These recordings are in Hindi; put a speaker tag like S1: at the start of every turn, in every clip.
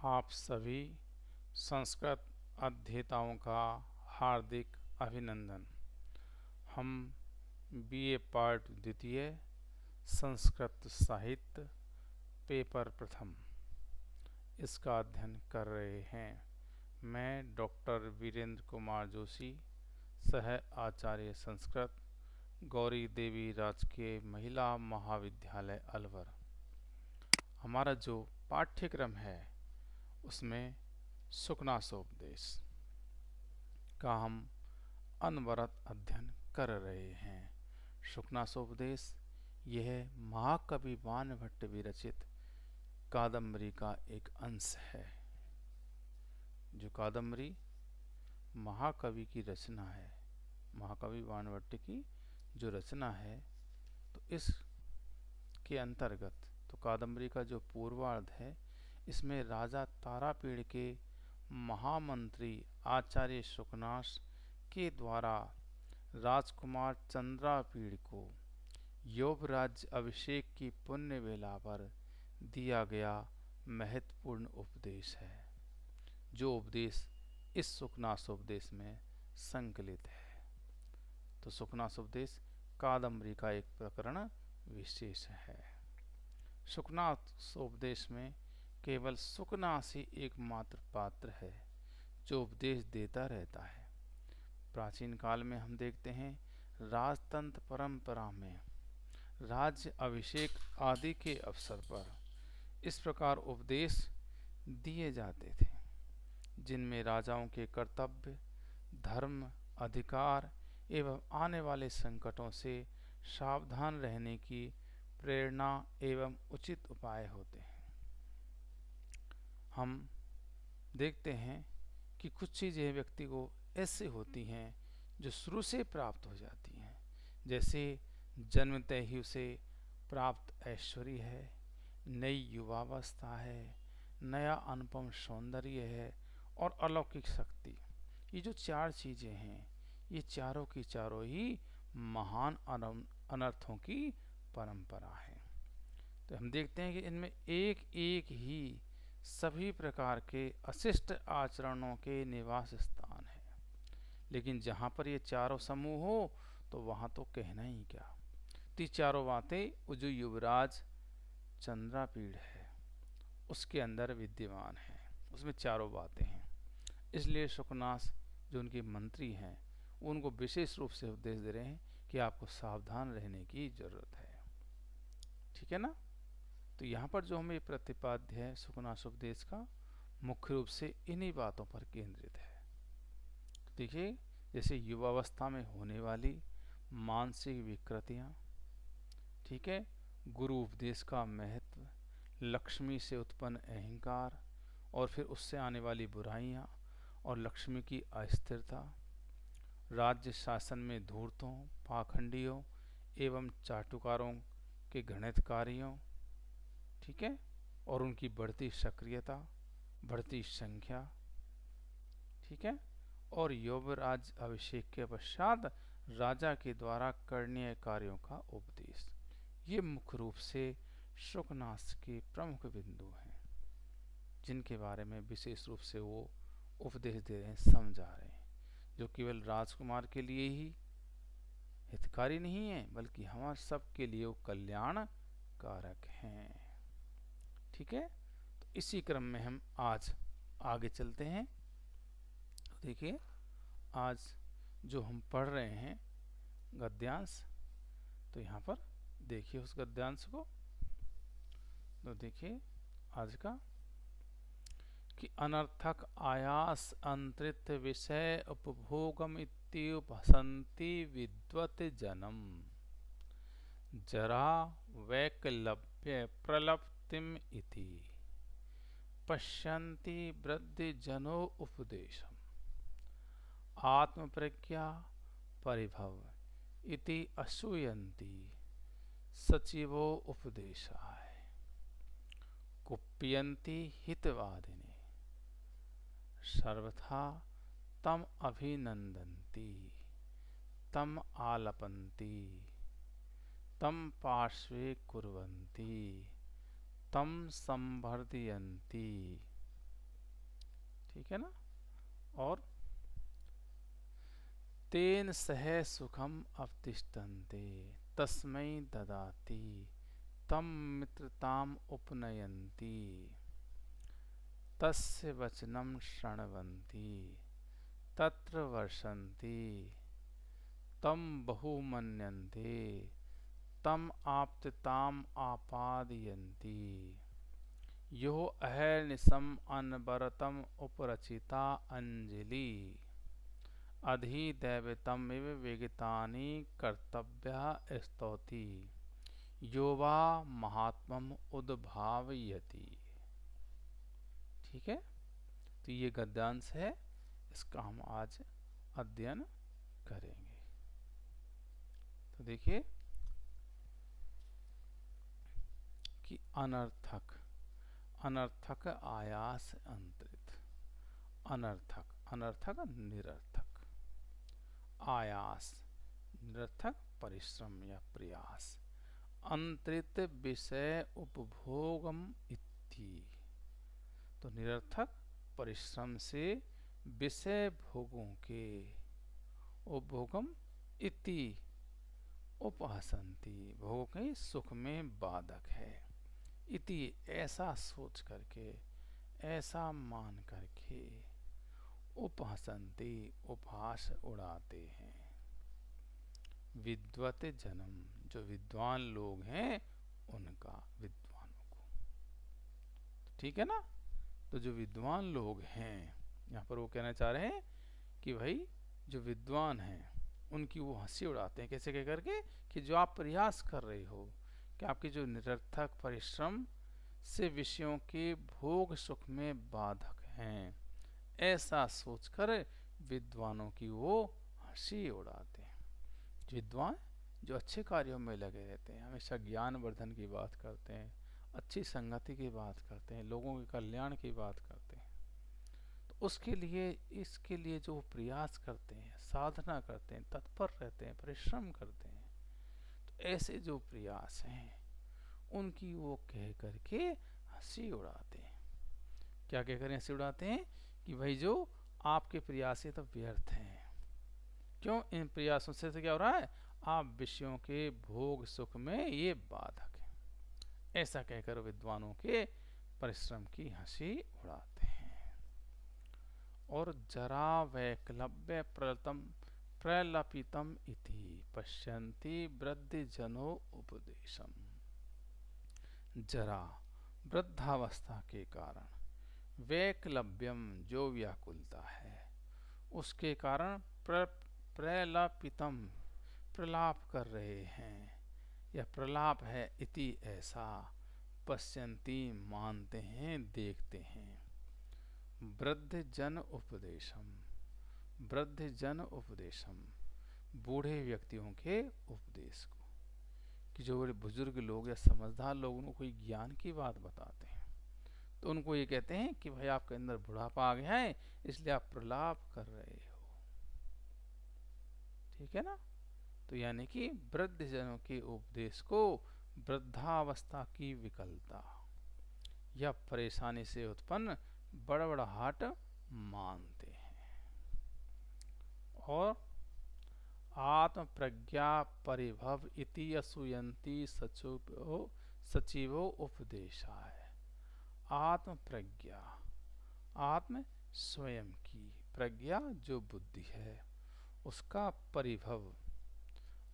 S1: आप सभी संस्कृत अध्येताओं का हार्दिक अभिनंदन। हम बीए पार्ट द्वितीय संस्कृत साहित्य पेपर प्रथम इसका अध्ययन कर रहे हैं। मैं डॉक्टर वीरेंद्र कुमार जोशी, सह आचार्य संस्कृत, गौरी देवी राजकीय महिला महाविद्यालय अलवर। हमारा जो पाठ्यक्रम है उसमें सुकनासोपदेश का हम अनवरत अध्ययन कर रहे हैं। सुकनासोपदेश यह महाकवि बाणभट्ट विरचित कादम्बरी का एक अंश है। जो कादम्बरी महाकवि की रचना है, महाकवि बाणभट्ट की जो रचना है, तो इसके अंतर्गत तो कादम्बरी का जो पूर्वार्ध है, इसमें राजा तारापीड़ के महामंत्री आचार्य सुकनास के द्वारा राजकुमार चंद्रापीड़ को यौवराज्य अभिषेक की पुण्य वेला पर दिया गया महत्वपूर्ण उपदेश है। जो उपदेश इस सुकनासोपदेश में संकलित है। तो सुकनासोपदेश कादम्बरी का एक प्रकरण विशेष है। सुकनासोपदेश में केवल सुकनास ही एकमात्र पात्र है जो उपदेश देता रहता है। प्राचीन काल में हम देखते हैं राजतंत्र परंपरा में राज्य अभिषेक आदि के अवसर पर इस प्रकार उपदेश दिए जाते थे, जिनमें राजाओं के कर्तव्य, धर्म, अधिकार एवं आने वाले संकटों से सावधान रहने की प्रेरणा एवं उचित उपाय होते हैं। हम देखते हैं कि कुछ चीज़ें व्यक्ति को ऐसे होती हैं जो शुरू से प्राप्त हो जाती हैं, जैसे जन्मतः ही उसे प्राप्त ऐश्वर्य है, नई युवावस्था है, नया अनुपम सौंदर्य है और अलौकिक शक्ति। ये जो चार चीज़ें हैं, ये चारों की चारों ही महान अनर्थों की परंपरा है। तो हम देखते हैं कि इनमें एक एक ही सभी प्रकार के अशिष्ट आचरणों के निवास स्थान है। लेकिन जहाँ पर ये चारों समूह हो तो वहाँ तो कहना ही क्या। ती चारों बातें जो युवराज चंद्रापीड़ है उसके अंदर विद्यमान है, उसमें चारों बातें हैं। इसलिए सुकनास जो उनके मंत्री हैं उनको विशेष रूप से उपदेश दे रहे हैं कि आपको सावधान रहने की जरूरत है। ठीक है ना। तो यहाँ पर जो हमें प्रतिपाद्य है सुकनासोपदेश का, मुख्य रूप से इन्हीं बातों पर केंद्रित है। तो देखिए, जैसे युवावस्था में होने वाली मानसिक विकृतियाँ, ठीक है, गुरु उपदेश का महत्व, लक्ष्मी से उत्पन्न अहंकार और फिर उससे आने वाली बुराइयाँ और लक्ष्मी की अस्थिरता, राज्य शासन में धूर्तों, पाखंडियों एवं चाटुकारों के घृणित कार्यों, ठीक है, और उनकी बढ़ती सक्रियता, बढ़ती संख्या, ठीक है, और यौवराज अभिषेक के पश्चात राजा के द्वारा करणीय कार्यों का उपदेश, ये मुख्य रूप से सुकनास के प्रमुख बिंदु हैं, जिनके बारे में विशेष रूप से वो उपदेश दे रहे हैं, समझा रहे हैं, जो केवल राजकुमार के लिए ही हितकारी नहीं है बल्कि हमारे सब के लिए वो कल्याण कारक हैं। ठीक है। तो इसी क्रम में हम आज आगे चलते हैं। तो देखिए, आज जो हम पढ़ रहे हैं गद्यांश, तो यहाँ पर देखिए उस गद्यांश को। तो देखिए आज का कि अनर्थक आयास अंतरित विषय उपभोगम इत्युपहसन्ति विद्वत जनम जरा वैकलव्य प्रलप्तिम इति पश्यन्ति वृद्धि जनो उपदेशम आत्मप्रज्ञा परिभव इति असूयन्ति सचिवो उपदेशाय कुप्यन्ति हितवादिने सर्वथा तम अभिनंदन्ति तम आलपन्ति तम पार्श्वे कुर्वन्ति तम संवर्धयन्ति ठीक है ना। और तेन सह सुखम अवतिष्ठन्ते तस्मै ददाति तम मित्रताम उपनयन्ति तस्य वचनम शृण्वन्ति तत्र वर्षन्ति तम बहुमन्यन्ते तम आप्तताम आपादयन्ति यो अहर्निशम अनवरतम उपरचिता अंजलि अधिदैवतमिव विगतानि कर्तव्या स्तौति यो वा महात्मम उद्भावयति। ठीक है, तो ये गद्यांश है, इसका हम आज अध्ययन करेंगे। तो देखिए कि अनर्थक, अनर्थक आयास अंतरित, अनर्थक, अनर्थक निरर्थक, आयास निरर्थक परिश्रम या प्रयास, अंतरित विषय उपभोगम इति। तो निरर्थक परिश्रम से विषय भोगों के उपभोगम इति उपहसंति, भोगों के सुख में बाधक है, इति ऐसा सोच करके, ऐसा मान करके, उपहसंति उपहास उड़ाते हैं। विद्वत जन्म, जो विद्वान लोग हैं उनका, विद्वानों को, ठीक है ना। तो जो विद्वान लोग हैं, यहाँ पर वो कहना चाह रहे हैं कि भाई जो विद्वान हैं उनकी वो हंसी उड़ाते हैं। कैसे कह करके कि जो आप प्रयास कर रहे हो, कि आपके जो निरर्थक परिश्रम से विषयों के भोग सुख में बाधक हैं, ऐसा सोचकर विद्वानों की वो हंसी उड़ाते हैं। विद्वान जो अच्छे कार्यों में लगे रहते हैं, हमेशा ज्ञान वर्धन की बात करते हैं, अच्छी संगति की बात करते हैं, लोगों के कल्याण की बात करते हैं, तो उसके लिए, इसके लिए जो प्रयास करते हैं, साधना करते हैं, तत्पर रहते हैं, परिश्रम करते हैं, तो ऐसे जो प्रयास हैं उनकी वो कह करके हंसी उड़ाते हैं। क्या कह कर हंसी उड़ाते हैं कि भाई जो आपके प्रयास ये तो व्यर्थ हैं। क्यों? इन प्रयासों से क्या हो रहा है, आप विषयों के भोग सुख में ये बाधक है। ऐसा कहकर विद्वानों के परिश्रम की हंसी उड़ाते हैं। और जरा वैक्लव्य प्रलपितम इति पश्यन्ति वृद्धि जनो उपदेशम। जरा वृद्धावस्था के कारण, वैक्लव्यम जो व्याकुलता है उसके कारण, प्रलपितम प्रलाप कर रहे हैं, या प्रलाप है, इति ऐसा, पश्यन्ति मानते हैं, देखते हैं, वृद्ध जन उपदेशम, वृद्ध जन उपदेशम बूढ़े व्यक्तियों के उपदेश को, कि जो बड़े बुजुर्ग लोग या समझदार लोग उनको कोई ज्ञान की बात बताते हैं, तो उनको ये कहते हैं कि भाई आपके अंदर बुढ़ापा आ गया है, इसलिए आप प्रलाप कर रहे हो। ठीक है ना। तो यानी कि वृद्ध जनों के उपदेश को वृद्धावस्था की विकलता या परेशानी से उत्पन्न बड़बड़ाहट मानते हैं। और आत्म प्रज्ञा परिभव इति असूयन्ति सचिवो उपदेशाय। आत्म प्रज्ञा, आत्म स्वयं की प्रज्ञा जो बुद्धि है उसका परिभव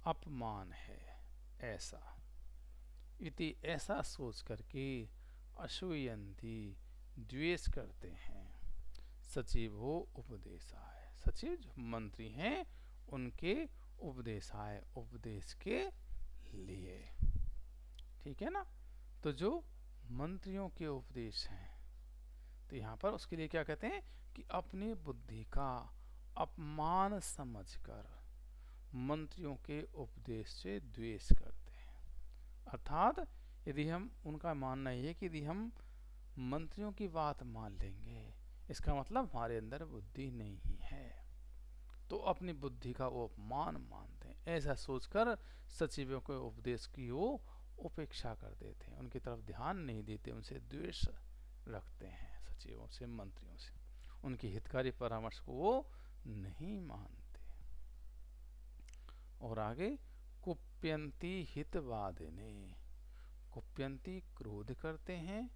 S1: अपमान है, ऐसा, इति ऐसा सोच करके असूयन्ति द्वेष करते हैं, सचिवो उपदेशाय, सचिव जो मंत्री हैं उनके उपदेशाय, उपदेश के लिए। ठीक है ना। तो जो मंत्रियों के उपदेश हैं, तो यहाँ पर उसके लिए क्या कहते हैं कि अपनी बुद्धि का अपमान समझकर मंत्रियों के उपदेश से द्वेष करते हैं। अर्थात यदि हम, उनका मानना ये है कि यदि हम मंत्रियों की बात मान लेंगे, इसका मतलब हमारे अंदर बुद्धि नहीं है, तो अपनी बुद्धि का वो अपमान मानते हैं। ऐसा सोचकर सचिवों के उपदेश की वो उपेक्षा कर देते हैं, उनकी तरफ ध्यान नहीं देते, उनसे द्वेष रखते हैं, सचिवों से, मंत्रियों से। उनकी हितकारी परामर्श को वो नहीं मानते। और आगे, कुप्यंती हितवादिने, कुप्यंती क्रोध करते हैं,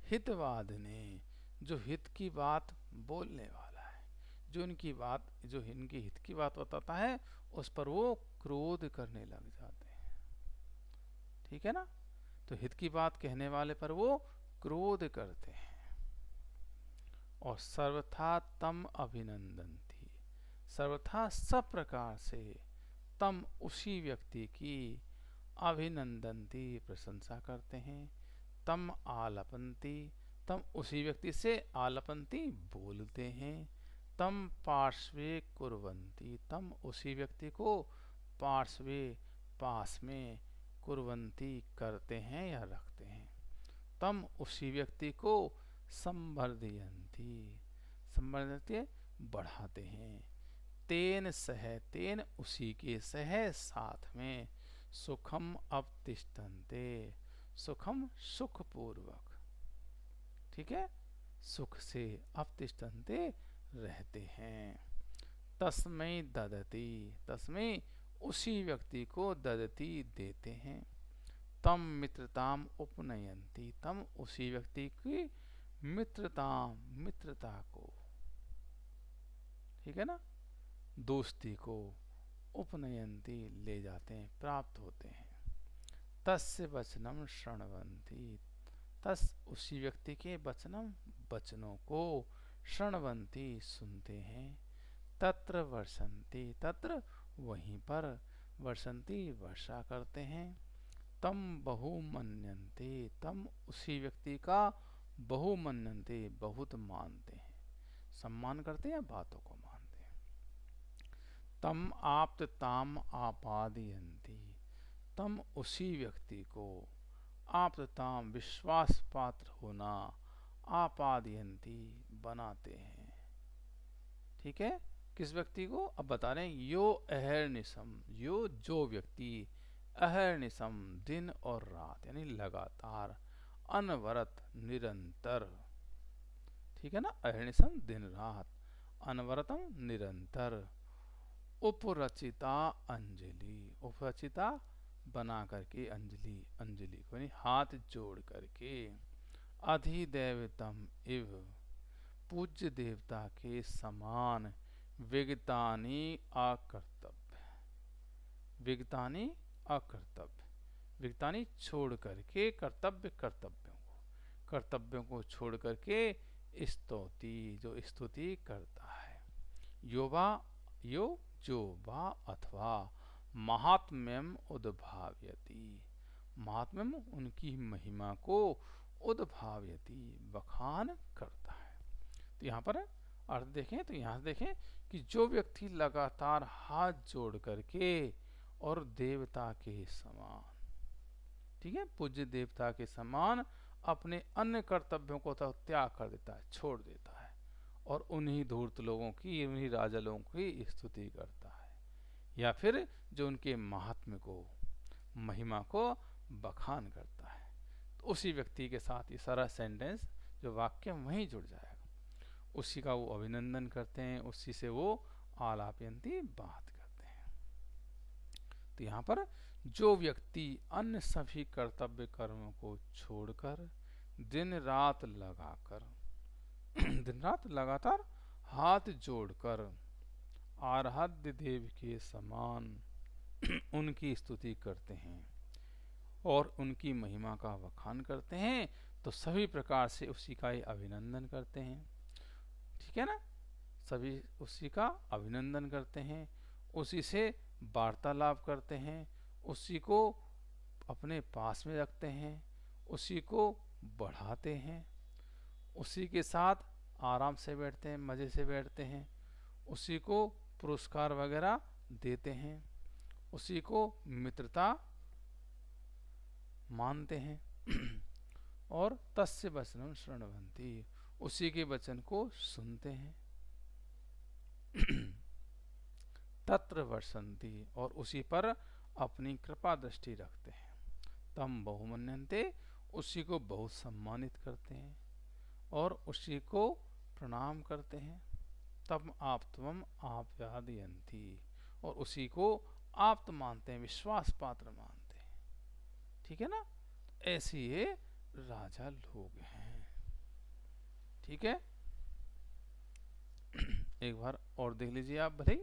S1: हितवादिने जो हित की बात बोलने वाला है, जो इनकी हित की बात बताता है उस पर वो क्रोध करने लग जाते हैं। ठीक है ना, तो हित की बात कहने वाले पर वो क्रोध करते हैं। और सर्वथा तम अभिनंदन्ति, सर्वथा सब प्रकार से तम उसी व्यक्ति की अभिनंदन्ति प्रशंसा करते हैं, तम आलपन्ति तम उसी व्यक्ति से आलपन्ति बोलते हैं, तम पार्श्वे कुर्वन्ति तम उसी व्यक्ति को पार्श्वे पास में कुर्वन्ति करते हैं या रखते हैं, तम उसी व्यक्ति को संवर्धयन्ति संवर्धयन्ति बढ़ाते हैं, तेन सह तेन उसी के सह साथ में सुखम अपतिष्ठन्ते सुखम सुखपूर्वक, ठीक है, सुख से अपतिष्ठन्ते रहते हैं। तस्मै ददति तस्मै उसी व्यक्ति को ददति देते हैं, तम मित्रताम उपनयन्ति तम उसी व्यक्ति की मित्रता को, ठीक है ना, दोस्ती को उपनयन्ति ले जाते हैं, प्राप्त होते हैं। तस्य वचनम शृण्वन्ति तस उसी व्यक्ति के वचनों को शृण्वन्ति सुनते हैं, तत्र वर्षन्ति तत्र वहीं पर वर्षन्ति वर्षा करते हैं, तम बहुमन्यन्ते तम उसी व्यक्ति का बहुमन्यन्ते बहुत मानते हैं, सम्मान करते हैं, बातों को मानते हैं। तम आप्तताम आपादयन्ति तम उसी व्यक्ति को आप्तताम विश्वास पात्र होना आपादयन्ति बनाते हैं, ठीक है, किस व्यक्ति को, अब बता रहे हैं, यो अहर्निशम यो जो व्यक्ति अहर्निशम दिन और रात यानी लगातार अनवरत निरंतर, ठीक है ना, अहर्निशम दिन रात अनवरतम निरंतर, उपरचिता अंजलि उपरचिता बना करके अंजलि को यानी हाथ जोड़ करके, अधिदेवतम इव पूज्य देवता के समान, विगतानि अकर्तव्य विगतानि अकर्तव्य विगतानि छोड़ करके कर्तव्यों को छोड़ करके स्तौति जो स्तुति करता है, यो जो वा अथवा महात्म्यम उद्भाव्यति महात्म्यम उनकी महिमा को उद्भाव्यति बखान करता है। तो यहाँ पर अर्थ देखें तो यहाँ देखें कि जो व्यक्ति लगातार हाथ जोड़ करके और देवता के समान, ठीक है, पूज्य देवता के समान अपने अन्य कर्तव्यों को तो त्याग कर देता है, छोड़ देता है और उन्हीं धूर्त लोगों की उन्हीं राजा लोगों की स्तुति करता है, या फिर जो उनके महात्म्य को महिमा को बखान करता है, तो उसी व्यक्ति के साथ ये सारा सेंटेंस जो वाक्य वहीं जुड़ जाएगा, उसी का वो अभिनंदन करते हैं, उसी से वो आलापयंती बात करते हैं। तो यहाँ पर जो व्यक्ति अन्य सभी कर्तव्य कर्मों को छोड़कर दिन रात लगातार हाथ जोड़कर आराध्य देव के समान उनकी स्तुति करते हैं और उनकी महिमा का बखान करते हैं, तो सभी प्रकार से उसी का ही अभिनंदन करते हैं, ठीक है ना, सभी उसी का अभिनंदन करते हैं, उसी से वार्तालाप करते हैं, उसी को अपने पास में रखते हैं, उसी को बढ़ाते हैं, उसी के साथ आराम से बैठते हैं, मज़े से बैठते हैं, उसी को पुरस्कार वगैरह देते हैं, उसी को मित्रता मानते हैं और तस्य वचनं शृण्वन्ति उसी के वचन को सुनते हैं, तत्र वर्षन्ति और उसी पर अपनी कृपा दृष्टि रखते हैं, तम बहुमन्यन्ते उसी को बहुत सम्मानित करते हैं और उसी को प्रणाम करते हैं, तब आप्तवम आप्यादयन्ति, और उसी को आप्त मानते हैं, विश्वास पात्र मानते हैं। ठीक है ना, ऐसे ये राजा लोग हैं। ठीक है, एक बार और देख लीजिए आप भले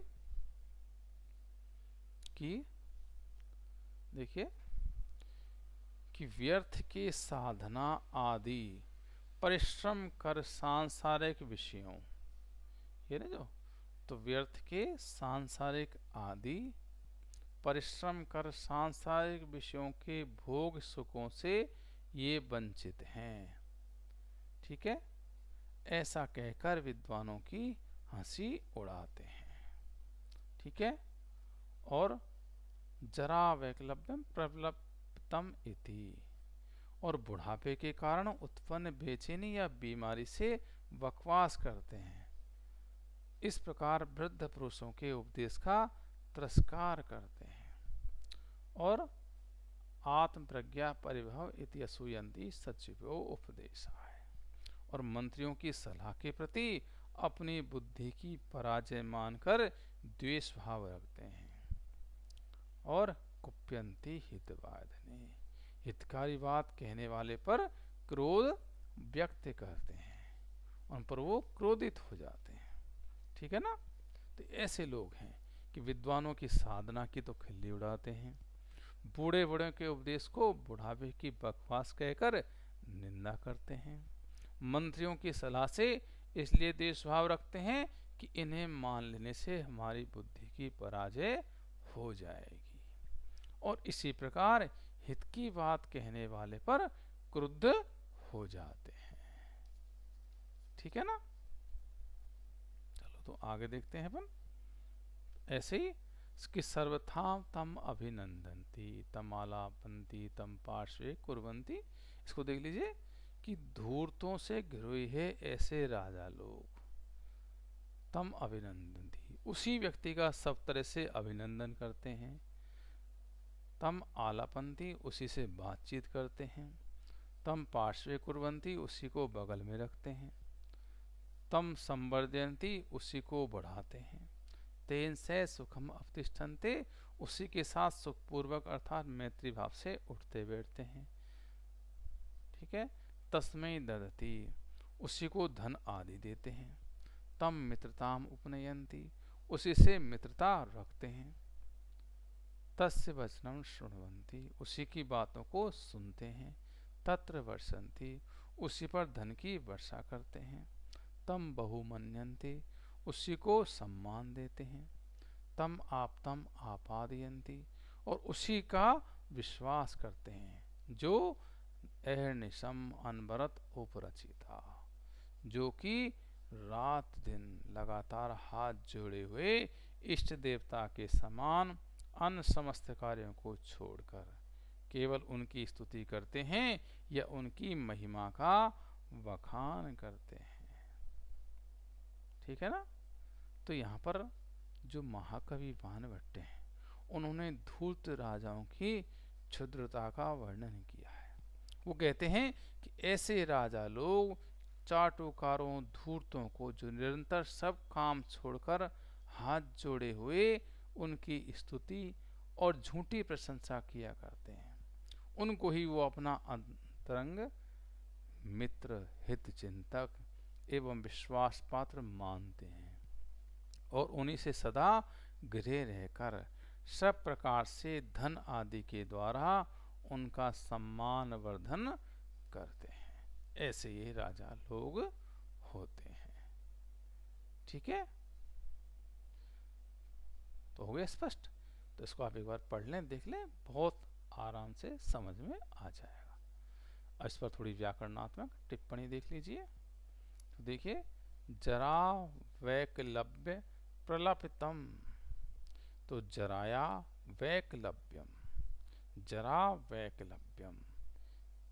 S1: कि देखिए कि व्यर्थ के साधना आदि परिश्रम कर सांसारिक विषयों, ये ना जो, तो व्यर्थ के सांसारिक आदि परिश्रम कर सांसारिक विषयों के भोग सुखों से ये वंचित हैं। ठीक है, ऐसा कहकर विद्वानों की हंसी उड़ाते हैं। ठीक है, और जरा वैकलव्यम प्रलप्तम इति, और बुढ़ापे के कारण उत्पन्न बेचैनी या बीमारी से बकवास करते हैं। इस प्रकार वृद्ध पुरुषों के उपदेश का तिरस्कार करते हैं। और आत्म प्रज्ञा परिभव इति असूयन्ति सचिवो उपदेशाय, और मंत्रियों की सलाह के प्रति अपनी बुद्धि की पराजय मानकर द्वेष भाव रखते हैं। और कुप्यन्ति हितवादिने, हितकारी बात कहने वाले पर क्रोध व्यक्त करते हैं, उन पर वो क्रोधित हो जाते हैं। ठीक है ना, तो ऐसे लोग हैं कि विद्वानों की साधना की तो खिल्ली उड़ाते हैं, बूढ़े बूढ़े के उपदेश को बुढ़ापे की बकवास कहकर निंदा करते हैं, मंत्रियों की सलाह से इसलिए द्वेषभाव रखते हैं कि इन्हें मान लेने से हमारी बुद्धि की पराजय हो जाएगी, और इसी प्रकार हित की बात कहने वाले पर क्रुद्ध हो जाते हैं। ठीक है ना, चलो तो आगे देखते हैं अपन। ऐसे ही कि सर्वथा तम अभिनंदन्ति तम आलापन्ति तम पार्श्वे कुर्वन्ति, इसको देख लीजिए कि धूर्तों से घिरे है ऐसे राजा लोग तम अभिनंदन्ति, उसी व्यक्ति का सब तरह से अभिनंदन करते हैं, तम आलापन्ति, उसी से बातचीत करते हैं, तम पार्श्वे कुर्वन्ति, उसी को बगल में रखते हैं, तम संवर्धयन्ति, उसी को बढ़ाते हैं, तेन से सुखम अवतिष्ठन्ते, उसी के साथ सुखपूर्वक अर्थात मैत्री भाव से उठते बैठते हैं। ठीक है, तस्मै ददति, उसी को धन आदि देते हैं, तम मित्रताम उपनयन्ति, उसी से मित्रता रखते हैं, तस्य वचनम शृण्वन्ति, उसी की बातों को सुनते हैं, तत्र वर्षन्ति, उसी पर धन की वर्षा करते हैं, तम बहुमन्यन्ति, उसी को सम्मान देते हैं, तम आप्तम आपादयन्ति, और उसी का विश्वास करते हैं, जो अहर्निशम अनवरत उपरचिता, जो कि रात दिन लगातार हाथ जोड़े हुए इष्ट देवता के समान अन्य समस्त कार्यों को छोड़कर केवल उनकी स्तुति करते हैं या उनकी महिमा का बखान करते हैं। ठीक है ना, तो यहाँ पर जो महाकवि भानुभट्ट हैं उन्होंने धूर्त राजाओं की क्षुद्रता का वर्णन किया है। वो कहते हैं कि ऐसे राजा लोग चाटुकारों धूर्तों को, जो निरंतर सब काम छोड़कर हाथ जोड़े हुए उनकी स्तुति और झूठी प्रशंसा किया करते हैं, उनको ही वो अपना अंतरंग मित्र, हित चिंतक एवं विश्वास पात्र मानते हैं, और उन्हीं से सदा घिरे रहकर सब प्रकार से धन आदि के द्वारा उनका सम्मान वर्धन करते हैं। ऐसे ये राजा लोग होते हैं। ठीक है, तो हो गया स्पष्ट। तो इसको आप एक बार पढ़ लें, देख लें, बहुत आराम से समझ में आ जाएगा। अब इस पर थोड़ी व्याकरणात्मक टिप्पणी देख लीजिए। तो देखिए, जरा वैकलव्य प्रलपितम, तो जराया वैकलव्यम, जरा वैकलव्यम,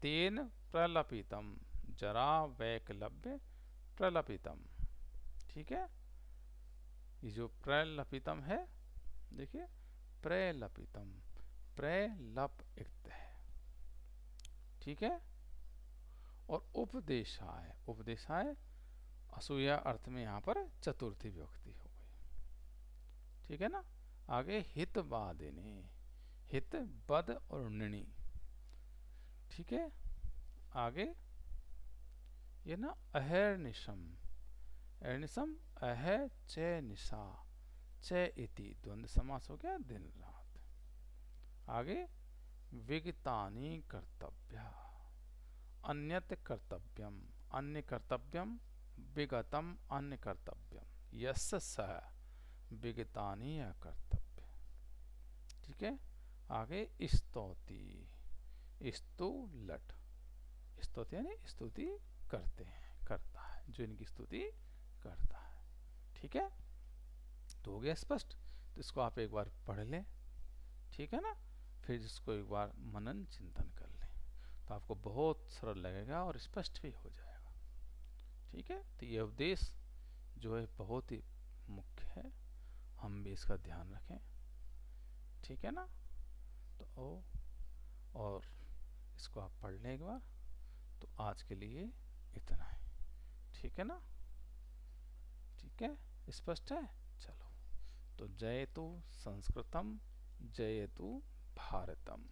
S1: तेन प्रलपितम, जरा वैकलव्य प्रलपितम। ठीक है, ये जो प्रलपितम है, देखिए प्रलपितम, प्रलप इक्त है। ठीक है, और उपदेशाय, उपदेशाय असूया अर्थ में यहाँ पर चतुर्थी विभक्ति हो गई। ठीक है ना। आगे हित वादिने, हित बद और निणी। ठीक है। आगे ये ना अहर्निशम, अहर्निशम अह च निशा, च इति द्वंद्व समास हो गया दिन रात। आगे विगतानि कर्तव्य, अन्यत कर्तव्यम, अन्य कर्तव्यम, विगतम अन्य कर्तव्यम, यस्य स विगतानि कर्तव्य। ठीक है। आगे स्तौति, स्तु लट, स्तुति यानी स्तुति करते हैं, करता है, जो इनकी स्तुति करता है। ठीक है। तो हो गया स्पष्ट। तो इसको आप एक बार पढ़ लें। ठीक है ना। फिर इसको एक बार मनन चिंतन कर लें, तो आपको बहुत सरल लगेगा और स्पष्ट भी हो जाएगा। ठीक है। तो ये उपदेश जो है बहुत ही मुख्य है, हम भी इसका ध्यान रखें। ठीक है ना। तो और इसको आप पढ़ लें एक बार। तो आज के लिए इतना है। ठीक है ना। ठीक है, स्पष्ट है। चलो, तो जयतु संस्कृतम, जयतु भारतम।